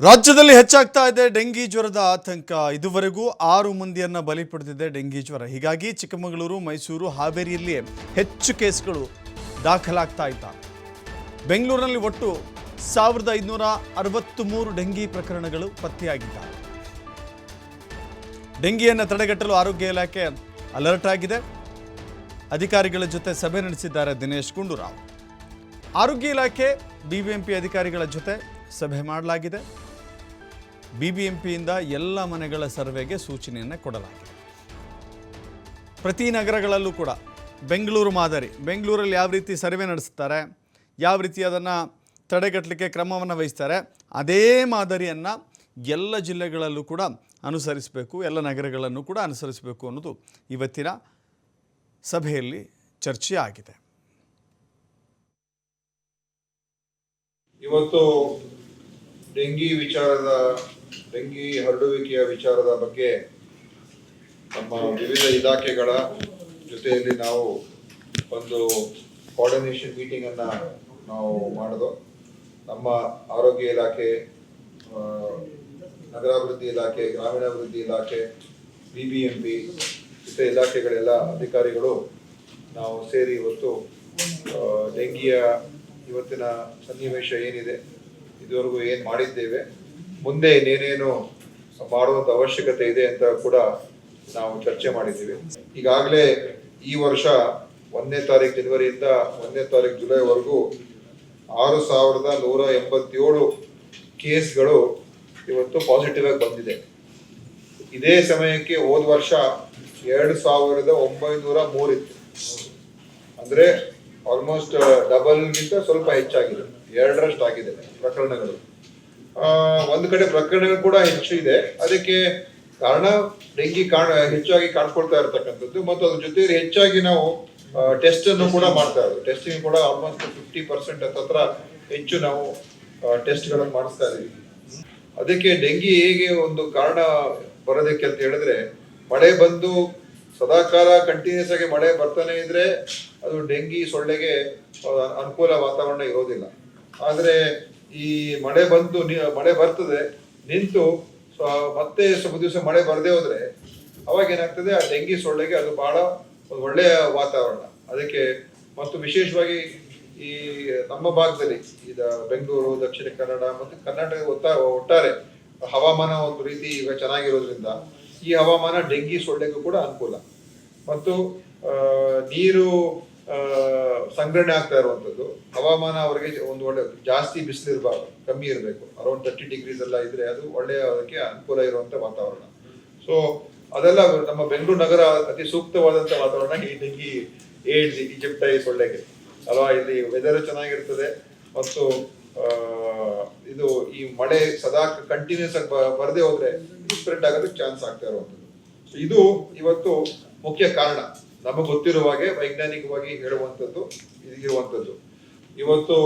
ರಾಜ್ಯದಲ್ಲಿ ಹೆಚ್ಚಾಗ್ತಾ ಇದೆ ಡೆಂಗಿ ಜ್ವರದ ಆತಂಕ. ಇದುವರೆಗೂ 6 ಮಂದಿಯನ್ನ ಬಲಿ ಪಡೆದಿದೆ ಡೆಂಗಿ ಜ್ವರ. ಹೀಗಾಗಿ ಚಿಕ್ಕಮಗಳೂರು, ಮೈಸೂರು, ಹಾವೇರಿಯಲ್ಲಿ ಹೆಚ್ಚು ಕೇಸ್ಗಳು ದಾಖಲಾಗ್ತಾ ಇದ್ದಾವೆ. ಬೆಂಗಳೂರಿನಲ್ಲಿ ಒಟ್ಟು 1563 ಡೆಂಗಿ ಪ್ರಕರಣಗಳು ಪತ್ತೆಯಾಗಿದ್ದಾವೆ. ಡೆಂಗಿಯನ್ನು ತಡೆಗಟ್ಟಲು ಆರೋಗ್ಯ ಇಲಾಖೆ ಅಲರ್ಟ್ ಆಗಿದೆ. ಅಧಿಕಾರಿಗಳ ಜೊತೆ ಸಭೆ ನಡೆಸಿದ್ದಾರೆ ದಿನೇಶ್ ಗುಂಡೂರಾವ್. ಆರೋಗ್ಯ ಇಲಾಖೆ ಬಿಬಿಎಂಪಿ ಅಧಿಕಾರಿಗಳ ಜೊತೆ ಸಭೆ ಮಾಡಲಾಗಿದೆ. ಬಿಬಿಎಂಪಿಯಿಂದ ಎಲ್ಲ ಮನೆಗಳ ಸರ್ವೆಗೆ ಸೂಚನೆಯನ್ನು ಕೊಡಲಾಗಿದೆ. ಪ್ರತಿ ನಗರಗಳಲ್ಲೂ ಕೂಡ ಬೆಂಗಳೂರು ಮಾದರಿ, ಬೆಂಗಳೂರಲ್ಲಿ ಯಾವ ರೀತಿ ಸರ್ವೆ ನಡೆಸ್ತಾರೆ, ಯಾವ ರೀತಿ ಅದನ್ನು ತಡೆಗಟ್ಟಲಿಕ್ಕೆ ಕ್ರಮವನ್ನು ವಹಿಸ್ತಾರೆ, ಅದೇ ಮಾದರಿಯನ್ನು ಎಲ್ಲ ಜಿಲ್ಲೆಗಳಲ್ಲೂ ಕೂಡ ಅನುಸರಿಸಬೇಕು, ಎಲ್ಲ ನಗರಗಳನ್ನು ಕೂಡ ಅನುಸರಿಸಬೇಕು ಅನ್ನೋದು ಇವತ್ತಿನ ಸಭೆಯಲ್ಲಿ ಚರ್ಚೆ ಆಗಿದೆ. ಇವತ್ತು ಡೆಂಗಿ ಹರಡುವಿಕೆಯ ವಿಚಾರದ ಬಗ್ಗೆ ನಮ್ಮ ವಿವಿಧ ಇಲಾಖೆಗಳ ಜೊತೆಯಲ್ಲಿ ನಾವು ಒಂದು ಕೋಆರ್ಡಿನೇಷನ್ ಮೀಟಿಂಗ್ ಅನ್ನ ನಾವು ಮಾಡೋದು. ನಮ್ಮ ಆರೋಗ್ಯ ಇಲಾಖೆ, ನಗರಾಭಿವೃದ್ಧಿ ಇಲಾಖೆ, ಗ್ರಾಮೀಣಾಭಿವೃದ್ಧಿ ಇಲಾಖೆ, ಬಿಬಿಎಂಪಿ ಇತರ ಇಲಾಖೆಗಳೆಲ್ಲ ಅಧಿಕಾರಿಗಳು ನಾವು ಸೇರಿ ಇವತ್ತು ಡೆಂಗಿಯ ಇವತ್ತಿನ ಸನ್ನಿವೇಶ ಏನಿದೆ, ಇದುವರೆಗೂ ಏನು ಮಾಡಿದ್ದೇವೆ, ಮುಂದೆ ಇನ್ನೇನೇನು ಮಾಡುವಂತ ಅವಶ್ಯಕತೆ ಇದೆ ಅಂತ ಕೂಡ ನಾವು ಚರ್ಚೆ ಮಾಡಿದ್ದೀವಿ. ಈಗಾಗಲೇ ಈ ವರ್ಷ 1ನೇ ತಾರೀಕು ಜನವರಿಯಿಂದ 1ನೇ ತಾರೀಕು ಜುಲೈವರೆಗೂ 6187 ಕೇಸ್ಗಳು ಇವತ್ತು ಪಾಸಿಟಿವ್ ಆಗಿ ಬಂದಿದೆ. ಇದೇ ಸಮಯಕ್ಕೆ ಹೋದ ವರ್ಷ 2903 ಇತ್ತು. ಅಂದ್ರೆ ಆಲ್ಮೋಸ್ಟ್ ಡಬಲ್ಗಿಂತ ಸ್ವಲ್ಪ ಹೆಚ್ಚಾಗಿದೆ, 2ರಷ್ಟು ಆಗಿದೆ ಪ್ರಕರಣಗಳು. ಒಂದು ಕಡೆ ಪ್ರಕರಣಗಳು ಕೂಡ ಹೆಚ್ಚು ಇದೆ. ಅದಕ್ಕೆ ಕಾರಣ ಡೆಂಗಿ ಹೆಚ್ಚಾಗಿ ಕಾಣ್ಕೊಳ್ತಾ ಇರತಕ್ಕಂಥದ್ದು, ಮತ್ತು ಅದ್ರ ಜೊತೆ ಹೆಚ್ಚಾಗಿ ನಾವು ಟೆಸ್ಟ್ ಅನ್ನು ಕೂಡ ಮಾಡ್ತಾ ಇರೋದು. ಟೆಸ್ಟಿಂಗ್ ಕೂಡ ಆಲ್ಮೋಸ್ಟ್ 50% ಹತ್ರ ಹೆಚ್ಚು ನಾವು ಟೆಸ್ಟ್ ಗಳನ್ನು ಮಾಡಿಸ್ತಾ ಇದೀವಿ. ಅದಕ್ಕೆ ಡೆಂಗಿ ಹೇಗೆ ಒಂದು ಕಾರಣ ಬರೋದಕ್ಕೆ ಅಂತ ಹೇಳಿದ್ರೆ, ಮಳೆ ಬಂದು ಸದಾಕಾಲ ಕಂಟಿನ್ಯೂಸ್ ಆಗಿ ಮಳೆ ಬರ್ತಾನೆ ಇದ್ರೆ ಅದು ಡೆಂಗಿ ಸೊಳ್ಳೆಗೆ ಅನುಕೂಲ ವಾತಾವರಣ ಇರೋದಿಲ್ಲ. ಆದ್ರೆ ಈ ಮಳೆ ಬರ್ತದೆ, ನಿಂತು ಮತ್ತೆ ಸ್ವಲ್ಪ ದಿವಸ ಮಳೆ ಬರದೇ ಹೋದ್ರೆ ಅವಾಗ ಏನಾಗ್ತದೆ, ಆ ಡೆಂಗಿ ಸೊಳ್ಳೆಗೆ ಅದು ಬಹಳ ಒಂದು ಒಳ್ಳೆಯ ವಾತಾವರಣ. ಅದಕ್ಕೆ ಮತ್ತು ವಿಶೇಷವಾಗಿ ಈ ನಮ್ಮ ಭಾಗದಲ್ಲಿ ಈಗ ಬೆಂಗಳೂರು, ದಕ್ಷಿಣ ಕನ್ನಡ ಮತ್ತು ಕರ್ನಾಟಕ ಒಟ್ಟಾರೆ ಹವಾಮಾನ ಒಂದು ರೀತಿ ಈಗ ಚೆನ್ನಾಗಿರೋದ್ರಿಂದ ಈ ಹವಾಮಾನ ಡೆಂಗಿ ಸೊಳ್ಳೆಗೂ ಕೂಡ ಅನುಕೂಲ. ಮತ್ತು ನೀರು ಸಂಗ್ರಹಣೆ ಆಗ್ತಾ ಇರುವಂತದ್ದು, ಹವಾಮಾನ ಅವರಿಗೆ ಒಂದು ಒಳ್ಳೆ ಜಾಸ್ತಿ ಬಿಸಿಲಿರಬಾರ್ದು, ಕಮ್ಮಿ ಇರಬೇಕು, ಅರೌಂಡ್ 30 ಡಿಗ್ರೀಸ್ ಎಲ್ಲ ಇದ್ರೆ ಅದು ಒಳ್ಳೆಯ ಅದಕ್ಕೆ ಅನುಕೂಲ ಇರುವಂತ ವಾತಾವರಣ. ಸೊ ಅದೆಲ್ಲ ನಮ್ಮ ಬೆಂಗಳೂರು ನಗರ ಅತಿ ಸೂಕ್ತವಾದಂತ ವಾತಾವರಣ ಈ ಡೆಂಗಿ ಏಡ್ಸ್ ಈಜಿಪ್ಟೈ ಸೊಳ್ಳೆಗೆ ಅಲ್ವಾ. ಇಲ್ಲಿ ವೆದರ್ ಚೆನ್ನಾಗಿರ್ತದೆ, ಮತ್ತು ಇದು ಈ ಮಳೆ ಸದಾ ಕಂಟಿನ್ಯೂಸ್ ಆಗಿ ಬರದೇ ಹೋದ್ರೆ ಸ್ಪ್ರೆಡ್ ಆಗೋದಕ್ಕೆ ಚಾನ್ಸ್ ಆಗ್ತಾ ಇರುವಂತದ್ದು. ಇದು ಇವತ್ತು ಮುಖ್ಯ ಕಾರಣ. ನಮಗೆ ಗೊತ್ತಿರುವ ಹಾಗೆ ವೈಜ್ಞಾನಿಕವಾಗಿ ಹೇಳುವಂಥದ್ದು ಇರುವಂಥದ್ದು. ಇವತ್ತು